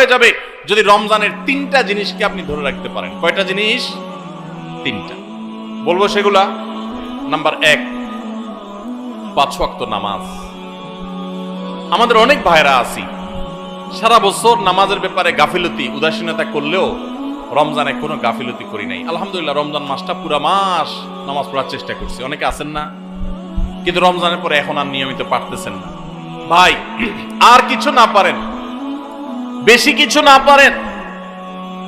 হয়ে যাবে যদি রমজানের 3টা জিনিসকে আপনি ধরে রাখতে পারেন। কয়টা জিনিস? 3টা বলবো সেগুলা। নাম্বার 1, 5 ওয়াক্ত নামাজ। আমাদের অনেক ভাইরা আছি সারা বছর নামাজের ব্যাপারে গাফিলতি উদাসীনতা করলেও রমজানে কোনো গাফিলতি করি নাই। আলহামদুলিল্লাহ, রমজান মাসটা পুরা মাস নামাজ পড়ার চেষ্টা করছি। অনেকে আছেন না, কিন্তু রমজানের পরে এখন আর নিয়মিত পারতেছেন না। ভাই, আর কিছু না পারেন, বেশি কিছু না পারেন,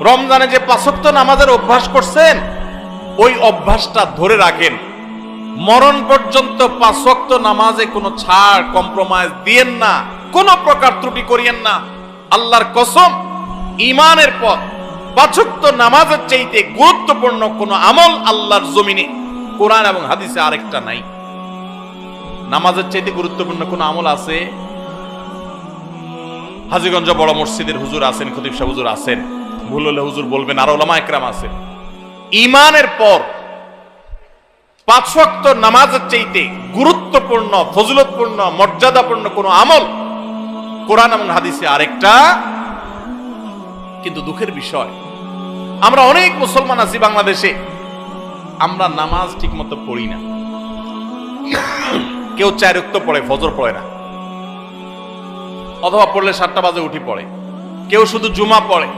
রমজানে যে 5 ওয়াক্ত নামাজের অভ্যাস করছেন ওই অভ্যাসটা ধরে রাখেন। মরণ পর্যন্ত 5 ওয়াক্ত নামাজে কোনো ছাড় কম্প্রোমাইজ দিয়েন না, কোনো প্রকার ত্রুটি করিয়েন না। আল্লাহর কসম, ঈমানের পর 5 ওয়াক্ত নামাজের চাইতে গুরুত্বপূর্ণ কোনো আমল আল্লাহর জমিনে কোরআন এবং হাদিসে আরেকটা নাই। নামাজের চাইতে গুরুত্বপূর্ণ কোনো আমল আছে? হাজীগঞ্জ বড় মসজিদের হুজুর আছেন, খতিব সাহেব হুজুর আছেন, ভুল হলে হুজুর বলবেন, আর উলামা একরাম আছেন। ঈমানের পর 5 ওয়াক্ত নামাজের চাইতে গুরুত্বপূর্ণ, ফজিলতপূর্ণ, মর্যাদাপূর্ণ কোনো আমল কোরআন এবং হাদিসে আরেকটা। কিন্তু দুঃখের বিষয়, আমরা অনেক মুসলমান আছি বাংলাদেশে, আমরা নামাজ ঠিক মতো পড়ি না। কেউ 4 ওয়াক্ত পড়ে, ফজর পড়ে না, অথবা পড়লে 7টা বাজে উঠি পড়ে। কেউ শুধু জুমা পড়ে,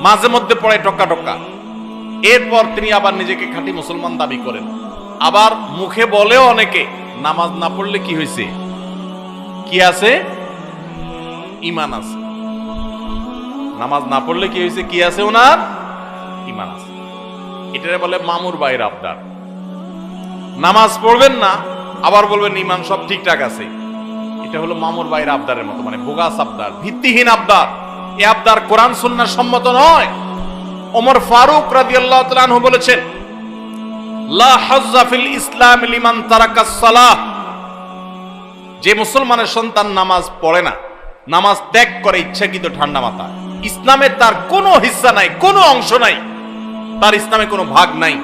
মাঝে মধ্যে পড়ে টক্কা টক্কা। এরপর তিনি আবার নিজেকে খাঁটি মুসলমান দাবি করেন। আবার মুখে বলেও অনেকে, নামাজ না পড়লে কি হয়েছে? কি আছে? ঈমান আছে। নামাজ না পড়লে কি হয়েছে? কি আছে? ওনার ঈমান আছে। এটারে বলে মামুর ভাইয়ের আবদার। নামাজ পড়বেন না, আবার বলবেন ঈমান সব ঠিকঠাক আছে। এটা হলো মামুর ভাইয়ের আবদারের মতো, মানে বোগাস আবদার, ভিত্তিহীন আবদার। এই আবদার কোরআন সুন্নাহ সম্মত নয়। ওমর ফারুক রাদিয়াল্লাহু তাআলা আনহু বলেছেন, লা হাজ্জা ফিল ইসলাম লিমান তারাকাস সালাহ। যে মুসলমানের সন্তান নামাজ পড়ে না, নামাজ ত্যাগ করে ইচ্ছাকৃত ঠান্ডা মাথা, ইসলামে তার কোনো হিস্সা নাই, কোনো অংশ নাই, তার ইসলামে কোনো ভাগ নাই,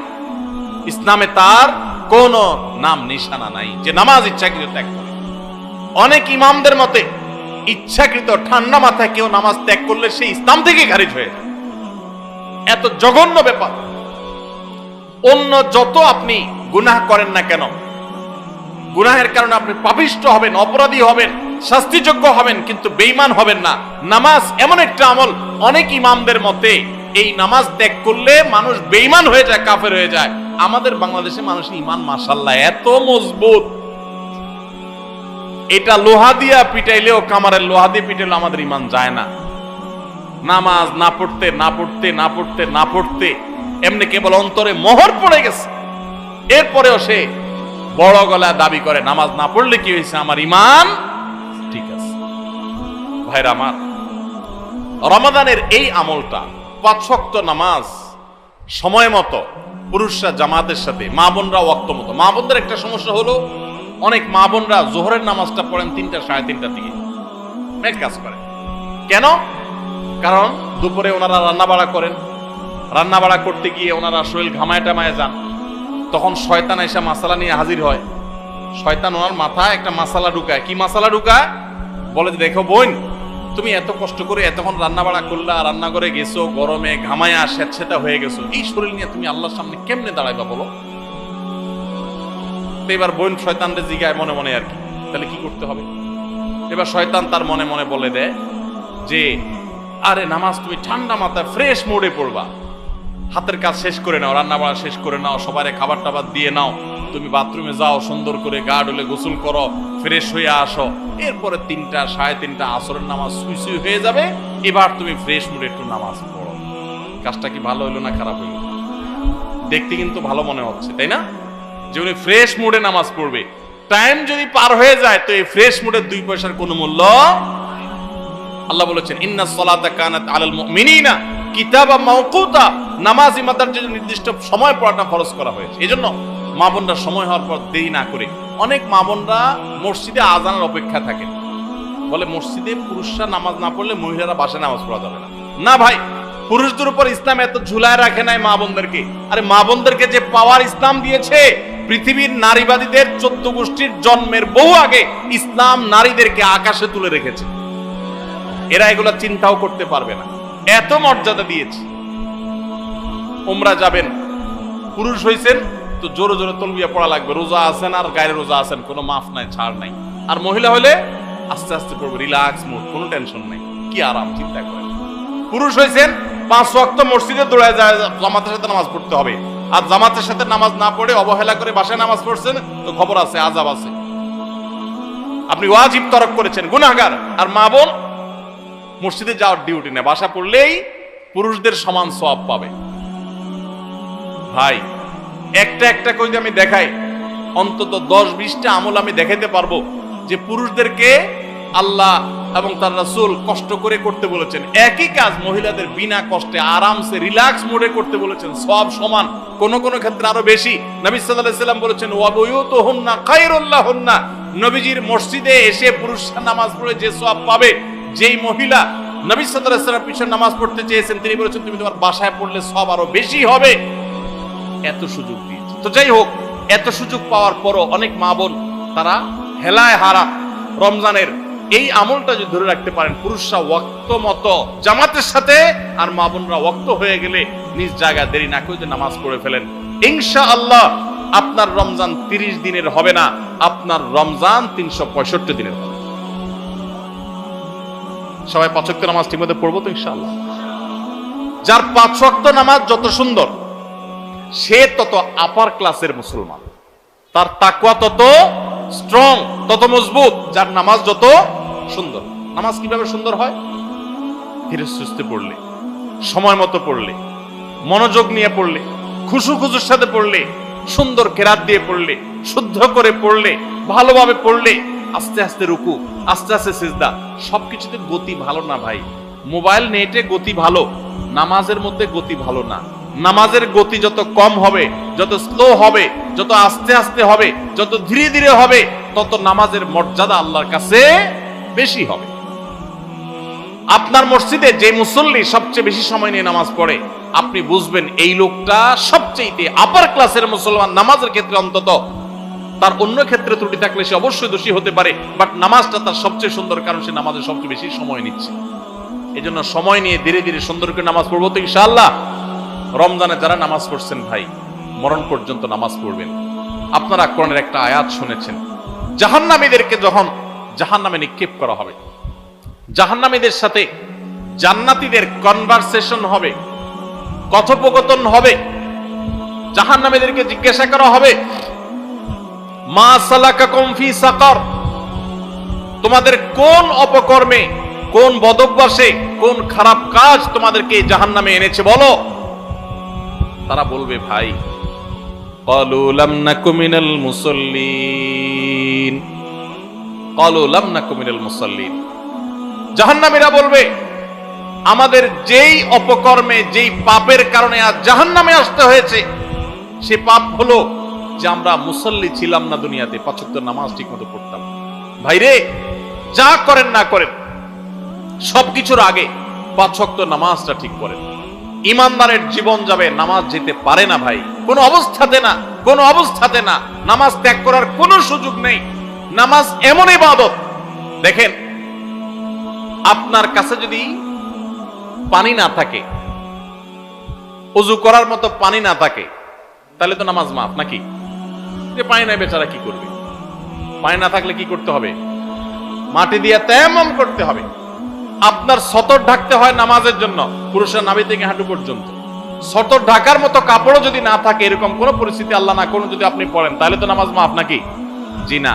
ইসলামে তার কোনো নাম নিশানা নাই যে নামাজ ইচ্ছাকৃত ত্যাগ করে। অনেক ইমামদের মতে ইচ্ছাকৃত ঠান্ডা মাথায় কেউ নামাজ ত্যাগ করলে সে ইসলাম থেকে খারিজ হয়ে যায়। এত জঘন্য ব্যাপার। অন্য যত আপনি গুনাহ করেন না কেন, গুনাহের কারণে আপনি পাপিষ্ঠ হবেন, অপরাধী হবেন, শাস্তিযোগ্য হবেন, কিন্তু বেঈমান হবেন না। নামাজ এমন একটা আমল, অনেক ইমামদের মতে এই নামাজ ত্যাগ করলে মানুষ বেঈমান হয়ে যায়, কাফের হয়ে যায়। আমাদের বাংলাদেশে মানুষের ঈমান মাশাআল্লাহ এত মজবুত, এটা লোহা দিয়া পিটাইলেও, কামারের লোহা দিয়ে পিটাইলেও আমাদের ঈমান যায় না। নামাজ না পড়তে না পড়তে না পড়তে না পড়তে এমনি কেবল অন্তরে মোহর পড়ে গেছে, এরপরেও সে বড় গলা দাবি করে নামাজ না পড়লে কি হয়েছে, আমার ঈমান ঠিক আছে। ভাইরা আমার, রমাদানের এই আমলটা 5 ওয়াক্ত নামাজ সময় মতো পুরুষরা জামাতের সাথে, মা বোনরা ওয়াক্ত মতো। মা বোনদের একটা সমস্যা হলো, অনেক মা বোনরা জোহরের নামাজটা পড়েন 3টা, 3:30টার দিকে, অনেক কাজ করেন। কেন? কারণ দুপুরে ওনারা রান্না বাড়া করেন, রান্না বাড়া করতে গিয়ে ওনারা শরীর ঘামায় টামায় যান, তখন শয়তান এসে মাসালা নিয়ে হাজির হয়। শয়তান ওনার মাথায় একটা মাসালা ঢুকায়। কি মাসালা ঢুকায়? বলে যে, দেখো বোন, তুমি এত কষ্ট করে এতক্ষণ রান্না বাড়া করলা, রান্না করে গেছো, গরমে ঘামায়া স্বেচ্ছেতা হয়ে গেছো, এই শরীর নিয়ে তুমি আল্লাহর সামনে কেমনে দাঁড়াইবা বলো? তো এবার বোন শয়তানরে জিগায় মনে মনে আর কি, তাহলে কি করতে হবে? এবার শয়তান তার মনে মনে বলে দেয় যে, আরে নামাজ তুমি ঠান্ডা মাথায় ফ্রেশ মোডে পড়বা, হাতের কাজ শেষ করে নাও, রান্না বাড়া শেষ করে নাও, সবারে খাবার টাবার দিয়ে নাও, তুমি বাথরুমে যাও, সুন্দর করে গা ডলে গোসল করো, ফ্রেশ হয়ে আসো, এরপরে 3টা, 3:30 আসরের নামাজ সুই সুই হয়ে যাবে, এবার তুমি ফ্রেশ মুডে একটু নামাজ পড়ো। কাজটা কি ভালো হইলো না খারাপ হইলো? দেখতে কিন্তু ভালো মনে হচ্ছে, তাই না? যে উনি ফ্রেশ মুডে নামাজ পড়বে। টাইম যদি পার হয়ে যায় তো এই ফ্রেশ মুডের 2 পয়সার কোনো মূল্য। আল্লাহ বলেছেন, ইন্নাস সালাতা কানাত আলাল মুমিনিনা কিতাবাম মাওকুতা, নামাজ ইমানদারদের জন্য নির্দিষ্ট সময় পড়াটা ফরজ করা হয়েছে। এজন্য মা বোনরা সময় হওয়ার পর দেরি না করে, অনেক মা বোনরা মসজিদে আজানের অপেক্ষা থাকে, বলে মসজিদে পুরুষরা নামাজ না পড়লে মহিলারা বাসায় নামাজ পড়া যাবে না। না ভাই, পুরুষদের উপর ইসলাম এত ঝুলায় রাখে নাই মা বোনদেরকে। আরে মা বোনদেরকে যে পাওয়ার ইসলাম দিয়েছে, পৃথিবীর নারীবাদীদের 14 গোষ্ঠীর জন্মের বহু আগে ইসলাম নারীদেরকে আকাশে তুলে রেখেছে। এরা এগুলা চিন্তাও করতে পারবে না। এত মর্যাদা দিয়েছি। উমরা যাবেন, পুরুষ হইছেন তো জোরে জোরে তলবিয়া পড়া লাগবে, রোজা আছেন আর গায়ের রোজা আছেন, কোনো মাফ নাই, ছাড় নাই। আর মহিলা হলে আস্তে আস্তে পড়বে, রিল্যাক্স মুড, কোনো টেনশন নাই, কি আরাম, চিন্তা করেন। পুরুষ হইছেন 5 ওয়াক্ত মসজিদে দৌড়ায় যায়, জামাতের সাথে নামাজ পড়তে হবে। আর জামাতের সাথে নামাজ না পড়ে অবহেলা করে বাসায় নামাজ পড়ছেন তো খবর আছে, আযাব আছে, আপনি ওয়াজিব তরক করেছেন, গুনাহগার। আর মা বোন মসজিদে যাওয়ার ডিউটি নেই, বাসা পড়লেই পুরুষদের সমান সওয়াব পাবে। ভাই একটা একটা করে আমি দেখাই, অন্তত 10-20টা আমল আমি দেখাইতে পারবো যে পুরুষদেরকে আল্লাহ এবং তার রাসূল কষ্ট করে করতে বলেছেন। একই কাজ মহিলাদের বিনা কষ্টে আরামসে রিল্যাক্স মোডে করতে বলেছেন, সব সমান, কোন কোন ক্ষেত্রে আরো বেশি। নবী সাল্লাল্লাহু আলাইহি সাল্লাম বলেছেন ওয়া বুয়ুতুহুন্না খায়রুল লাহুন্না, নবীজির মসজিদে এসে পুরুষ নামাজ পড়ে যে সওয়াব পাবে, যেই মহিলা নবী সাল্লাল্লাহু আলাইহি সাল্লাম পিছনে নামাজ পড়তে চেয়েছেন তিনি বলেছেন তুমি তোমার বাসায় পড়লে সওয়াব আরো বেশি হবে। এত সুযোগ দিয়েছে। তো যাই হোক, এত সুযোগ পাওয়ার পরও অনেক মা বোন তারা হেলায় হারা। রমজানের এই আমলটা যদি ধরে রাখতে পারেন, পুরুষরা ওয়াক্ত মতো জামাতের সাথে আর মা বোনরা ওয়াক্ত হয়ে গেলে নিজ জায়গায় দেরি না করে নামাজ পড়ে ফেলেন, ইনশাআল্লাহ আপনার রমজান 30 দিনের হবে না, আপনার রমজান 365 দিনের হবে। সবাই 5 ওয়াক্ত নামাজ ঠিকমতো পড়বো তো ইনশাআল্লাহ। যার 5 ওয়াক্ত নামাজ যত সুন্দর, সে তত আপার ক্লাসের মুসলমান, তার তাকওয়া তত স্ট্রং, তত মজবুত। যার নামাজ যত সুন্দর। নামাজ কিভাবে সুন্দর হয়? ধীরে সুস্থে পড়লে, সময় মতো পড়লে, মনোযোগ নিয়ে পড়লে, খুশু খুশুর সাথে পড়লে, সুন্দর কেরাত দিয়ে পড়লে, শুদ্ধ করে পড়লে, ভালোভাবে পড়লে, আস্তে আস্তে রুকু, আস্তে আস্তে সিজদা। সবকিছুতে গতি ভালো না ভাই। মোবাইল নেটে গতি ভালো, নামাজের মধ্যে গতি ভালো না। নামাজের গতি যত কম হবে, যত স্লো হবে, যত আস্তে আস্তে হবে, যত ধীরে ধীরে হবে, তত নামাজের মর্যাদা আল্লাহর কাছে বেশি হবে। আপনার মসজিদে যে মুসল্লি সবচেয়ে বেশি সময় নিয়ে নামাজ পড়ে, আপনি বুঝবেন এই লোকটা সবচেয়ে আপার ক্লাসের মুসলমান। নামাজের ক্ষেত্রে অন্তত, তার অন্য ক্ষেত্রে ত্রুটি থাকলে সে অবশ্যই দোষী হতে পারে, বাট নামাজটা তার সবচেয়ে সুন্দর, কারণ সে নামাজে সবচেয়ে বেশি সময় নিচ্ছে। এই জন্য সময় নিয়ে ধীরে ধীরে সুন্দর করে নামাজ পড়বো তো ইনশাআল্লাহ। রমজানে যারা নামাজ পড়ছেন ভাই, মরণ পর্যন্ত নামাজ পড়বেন। আপনারা কোরআনের একটা আয়াত শুনেছেন, জাহান্নামীদেরকে যখন জাহান্নামে নিক্ষেপ করা হবে, জাহান্নামীদের সাথে জান্নাতীদের কনভারসেশন হবে, কথোপকথন হবে। জাহান্নামীদেরকে জিজ্ঞাসা করা হবে মা সালাকাকুম ফি সাকার, তোমাদের কোন অপকর্মে, কোন বদভ্যাসে, কোন খারাপ কাজ তোমাদেরকে জাহান্নামে এনেছে বলো। তারা বলবে ভাই ক্বালু লাম নাকু মিনাল মুসাল্লিন, ক্বালু লাম নাকু মিনাল মুসাল্লিন। জাহান্নামীরা বলবে আমাদের যেই অপকর্মে, যেই পাপের কারণে আজ জাহান্নামে আসতে হয়েছে, সে পাপ হলো যে আমরা মুসল্লি ছিলাম না দুনিয়াতে, 5 ওয়াক্ত নামাজ ঠিকমতো পড়তাম। ভাইরে, যা করেন না করেন সবকিছুর আগে 5 ওয়াক্ত নামাজটা ঠিক করেন। ইমানদারের জীবন যাবে, নামাজ যেতে পারে না ভাই, কোনো অবস্থাতে না, কোনো অবস্থাতে না। নামাজ ত্যাগ করার কোনো সুযোগ নেই। নামাজ এমন ইবাদত, দেখেন আপনার কাছে যদি পানি না থাকে, ওযু করার মতো পানি না থাকে, তাহলে তো নামাজ মাফ নাকি? যে পানি নাই বেচারা কি করবে? পানি না থাকলে কি করতে হবে? মাটি দিয়ে তায়াম্মুম করতে হবে। আপনার সতর ঢাকতে হয় নামাজের জন্য, পুরুষের নাভি থেকে হাঁটু পর্যন্ত। সতর ঢাকার মতো কাপড়ও যদি না থাকে, এরকম কোন পরিস্থিতি আল্লাহ না করুন যদি আপনি পড়েন, তাহলে তো নামাজ মাফ নাকি? জি না।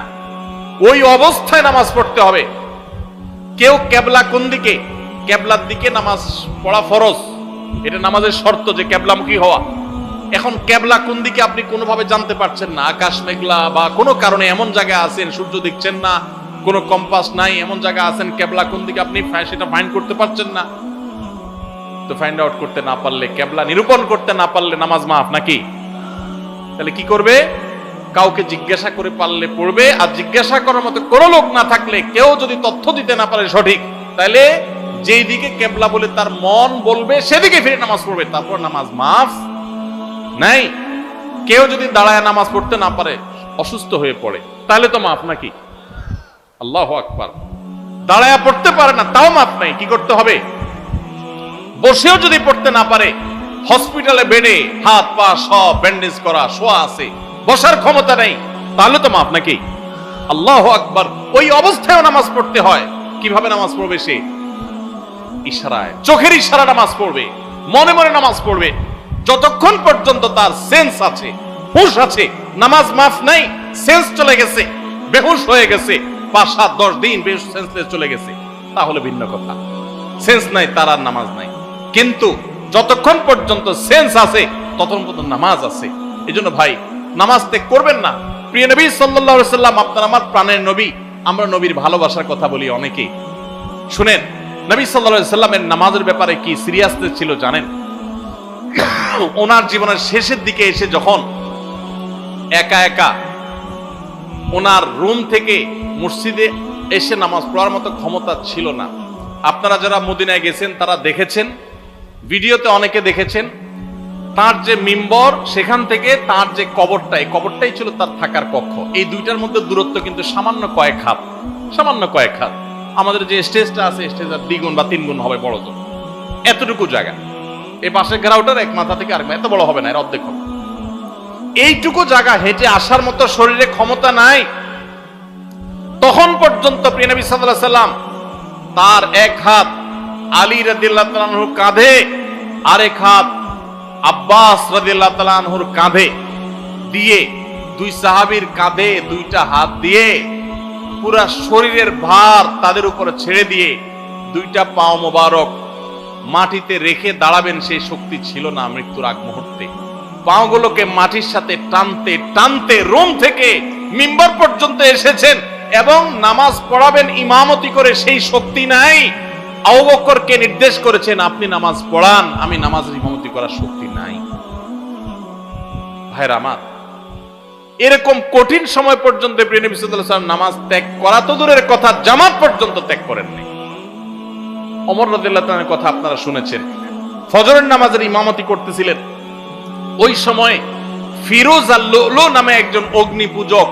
ওই অবস্থায় নামাজ পড়তে হবে। কেউ কেবলা কোন দিকে, কেবলার দিকে নামাজ পড়া ফরজ, এটা নামাজের শর্ত যে কেবলামুখী হওয়া। এখন কেবলা কোন দিকে আপনি কোনোভাবে জানতে পারছেন না, আকাশ মেঘলা বা কোনো কারণে এমন জায়গায় আছেন সূর্য দেখছেন না, কোনো কম্পাস নাই, এমন জায়গায় আছেন কেবলা কোন দিকে আপনি সেটা ফাইন্ড করতে পারছেন না। তো ফাইন্ড আউট করতে না পারলে, কেবলা নিরূপণ করতে না পারলে নামাজ মাফ নাকি? তাহলে কি করবে? কাউকে জিজ্ঞাসা করে পারলে পড়বে, আর জিজ্ঞাসা করার মতো কোনো লোক না থাকলে, কেউ যদি তথ্য দিতে না পারে সঠিক, তাহলে যেই দিকে কেবলা বলে তার মন বলবে সেদিকে ফিরে নামাজ পড়বে, তারপর নামাজ মাফ নাই। কেউ যদি দাঁড়ায় নামাজ পড়তে না পারে, অসুস্থ হয়ে পড়ে, তাহলে তো মাফ নাকি? আল্লাহু আকবার। দাঁড়ায় পড়তে পারে না, তাও মাফ নাই। কি করতে হবে? বসেও যদি পড়তে না পারে, হসপিটালে বেডে হাত পা সব ব্যান্ডেজ করা, শোয়া আছে, বসার ক্ষমতা নেই, তাহলে তো মাপ নাকি? আল্লাহু আকবার। ওই অবস্থায় নামাজ পড়তে হয়। কিভাবে নামাজ পড়বে সে? ইশারায়, চোখের ইশারা নামাজ পড়বে, মনে মনে নামাজ পড়বে। যতক্ষণ পর্যন্ত তার সেন্স আছে, হুঁশ আছে, নামাজ মাফ নাই, সেন্স চলে গেছে, বেহুশ হয়ে গেছে, 5-7-10 দিন বেহুশ সেন্সলেস চলে গেছে, তাহলে ভিন্ন কথা। সেন্স নাই, তার আর নামাজ নাই। কিন্তু যতক্ষণ পর্যন্ত সেন্স আছে ততক্ষণ পর্যন্ত নামাজ আছে। এই জন্য ভাই, নামাজ ত্যাগ করবেন না। প্রিয় নবী সাল্লাল্লাহু আলাইহি সাল্লাম আপনার আমার প্রাণের নবী। আমরা নবীর ভালোবাসার কথা বলি অনেকেই। শুনেন, নবী সাল্লাল্লাহু আলাইহি সাল্লামের নামাজের ব্যাপারে কি সিরিয়াসনেস ছিল জানেন? ওনার জীবনের শেষের দিকে এসে যখন একা একা ওনার রুম থেকে মসজিদে এসে নামাজ পড়ার মতো ক্ষমতা ছিল না। আপনারা যারা মদিনায় গেছেন তারা দেখেছেন, ভিডিওতে অনেকে দেখেছেন, তার যে মিম্বর, সেখান থেকে তার যে কবরটা, এই কবরটাই ছিল তার থাকার কক্ষ। এই দুইটার মধ্যে দূরত্ব কিন্তু সামান্য কয়েক হাত, সামান্য কয়েক হাত। আমাদের যে স্টেজটা আছে, স্টেজের 2 গুণ বা 3 গুণ হবে বড়, তো এতটুকু জায়গা, এই পাশে গ্রাউটার এক মাথা থেকে আরেক মাথা, এত বড় হবে না, এর অর্ধেক হবে। এইটুকু জায়গা হেঁটে আসার মতো শরীরে ক্ষমতা নাই। তখন পর্যন্ত প্রিয় নবী সাল্লাল্লাহু আলাইহি সাল্লাম তার এক হাত আলী রাদিয়াল্লাহু তাআলা আনহুর কাঁধে, আরেক হাত আব্বাস রাদিয়াল্লাহু তাআলা আনহুর কাঁধে দিয়ে, 2 সাহাবীর কাঁধে 2টা হাত দিয়ে পুরা শরীরের ভার তাদের উপরে ছেড়ে দিয়ে 2টা পাও মোবারক মাটিতে রেখে দাঁড়াবেন, সেই শক্তি ছিল না মৃত্যুর আগ মুহূর্তে। পাগুলোকে মাটির সাথে টানতে টানতে রুম থেকে মিম্বর পর্যন্ত এসেছেন এবং নামাজ পড়াবেন ইমামতি করে, সেই শক্তি নাই। আবু বকরকে নির্দেশ করেছেন, আপনি নামাজ পড়ান, আমি নামাজের ইমামতি করার শক্তি নাই। ভাইরা আমার, এরকম কঠিন সময় পর্যন্ত প্রিয় নবী সাল্লাল্লাহু আলাইহি ওয়াসাল্লাম নামাজ ত্যাগ করা তো দূরের কথা, জামাত পর্যন্ত ত্যাগ করেননি। ওমর রাদিয়াল্লাহু তাআলার কথা আপনারা শুনেছেন, ফজরের নামাজের ইমামতি করতেছিলেন। ওই সময় ফিরোজ আল-লুলু নামে একজন অগ্নি পূজক,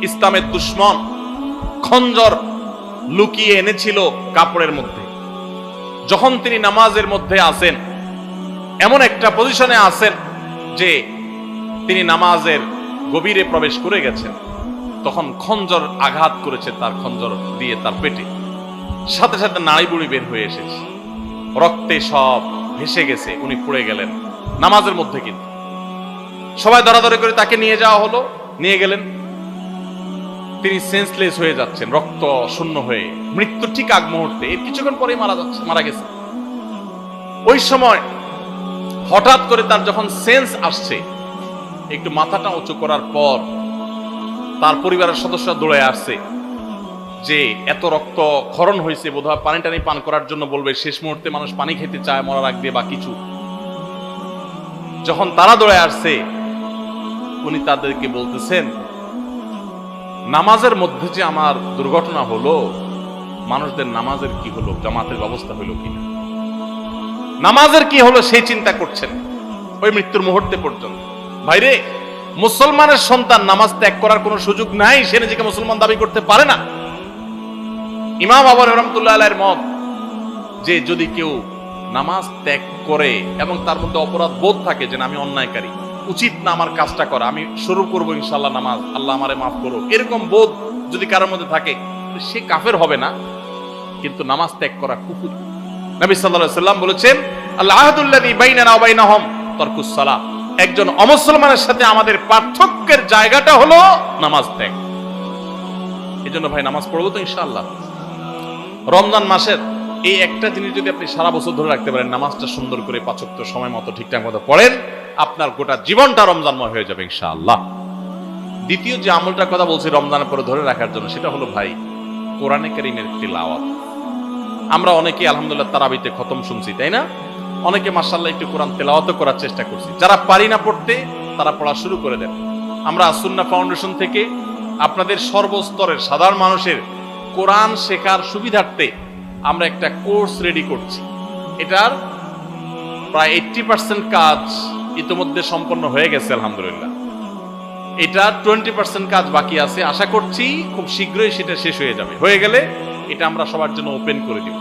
ইসলামের দুশমন, খঞ্জর লুকিয়ে এনেছিল কাপড়ের মধ্যে। যখন তিনি নামাজের মধ্যে আছেন, এমন একটা পজিশনে আছেন যে তিনি নামাজের গভীরে প্রবেশ করে গেছেন, তখন খঞ্জর আঘাত করেছে তার খঞ্জর দিয়ে তার পেটে। সাথে সাথে নাড়ি বুড়ি বের হয়ে এসেছে, রক্তে সব ভেসে গেছে, উনি পড়ে গেলেন নামাজের মধ্যে। কিন্তু সবাই দরাদরি করে তাকে নিয়ে যাওয়া হলো, নিয়ে গেলেন। তিনি সেন্সলেস হয়ে যাচ্ছেন, রক্ত শূন্য হয়ে, মৃত্যুর ঠিক আগ মুহূর্তে, এর কিছুক্ষণ পরেই মারা গেছে। ওই সময় হঠাৎ করে তার যখন সেন্স আসছে, একটু মাথাটা উঁচু করার পর তার পরিবারের সদস্যরা দৌড়ে আসছে যে এত রক্ত ক্ষরণ হয়েছে, বোধহয় পানি টানি পান করার জন্য বলবে, শেষ মুহূর্তে মানুষ পানি খেতে চায় মরার আগ দিয়ে বা কিছু। যখন তারা দৌড়ে আসছে, উনি তাদেরকে বলতেছেন, নামাজের মধ্যে যে আমার দুর্ঘটনা হলো, মানুষদের নামাজের কি হলো, জামাতের ব্যবস্থা হলো কিনা, নামাজের কি হলো সেই চিন্তা করছেন ওই মৃত্যুর মুহূর্তে পর্যন্ত। ভাইরে, মুসলমানের সন্তান নামাজ ত্যাগ করার কোনো সুযোগ নাই, সে নিজেকে মুসলমান দাবি করতে পারে না। ইমাম আবু হানিফা রাহমাতুল্লাহ আলাইহির মত যে যদি কেউ নামাজ ত্যাগ করে এবং তার মধ্যে অপরাধ বোধ থাকে যে আমি অন্যায়কারী, উচিত না আমার কাজটা করা, আমি শুরু করবো ইনশাআল্লাহ নামাজ, আল্লাহ আমারে মাফ করো, এরকম বোধ যদি কারোর মধ্যে থাকে, সে কাফের হবে না, কিন্তু নামাজ ত্যাগ করা কুফর। নবী সাল্লাল্লাহু আলাইহি ওয়াসাল্লাম বলেছেন, আল আহদুল্লাযী বাইনানা ওয়া বাইনাহুম তারকুস সালাহ, একজন অমুসলমানের সাথে আমাদের পার্থক্যের জায়গাটা হলো নামাজ ত্যাগ। এজন্য ভাই নামাজ পড়বো তো ইনশাআল্লাহ। রমজান মাসের এই একটা জিনিস যদি আপনি সারা বছর ধরে রাখতে পারেন, নামাজটা সুন্দর করে 5 ওয়াক্ত সময় মতো ঠিকঠাক মতো পড়েন, আপনার গোটা জীবনটা রমজানময় হয়ে যাবে ইনশাআল্লাহ। দ্বিতীয় যে আমলটার কথা বলছি রমজানের পরে ধরে রাখার জন্য, সেটা হলো ভাই কোরআনে কারীমের তিলাওয়াত। আমরা অনেকে আলহামদুলিল্লাহ তারাবিতে খতম শুনছি, তাই না? অনেকে মাশাআল্লাহ একটু কোরআন তেলাওয়াত করার চেষ্টা করছি। যারা পারি না পড়তে, তারা পড়া শুরু করে দেন। আমরা সুন্নাহ ফাউন্ডেশন থেকে আপনাদের সর্বস্তরের সাধারণ মানুষের কোরআন শেখার সুবিধার্থে আমরা একটা কোর্স রেডি করছি। এটার প্রায় 80% কাজ ইতিমধ্যে সম্পন্ন হয়ে গেছে আলহামদুলিল্লাহ। এটা 20% কাজ বাকি আছে। আশা করছি খুব শীঘ্রই সেটা শেষ হয়ে যাবে। হয়ে গেলে এটা আমরা সবার জন্য ওপেন করে দিব।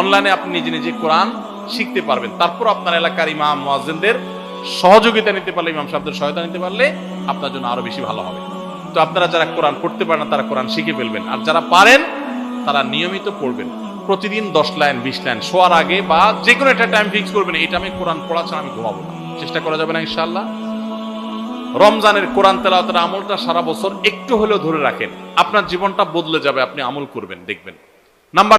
অনলাইনে আপনি নিজে নিজে কোরআন শিখতে পারবেন। তারপর আপনার এলাকার ইমাম মুয়াজ্জিনদের সহযোগিতা নিতে পারলে, ইমাম সাহেবদের সহায়তা নিতে পারলে আপনার জন্য আরো বেশি ভালো হবে। তো আপনারা যারা কোরআন পড়তে পারেন না তারা কোরআন শিখে ফেলবেন, আর যারা পারেন তারা নিয়মিত পড়বেন। প্রতিদিন 10 লাইন 20 লাইন শোয়ার আগে বা যে কোনো একটা টাইম ফিক্স করবেন, এটা আমি কোরআন পড়া ছাড়া আমি ঘুমাবো না। চেষ্টা করা যাবে না ইনশাআল্লাহ? রমজানের কোরআন তেলাওয়াতের আমলটা সারা বছর একটু হলেও ধরে রাখেন, আপনার জীবনটা বদলে যাবে, আপনি আমল করবেন দেখবেন। নাম্বার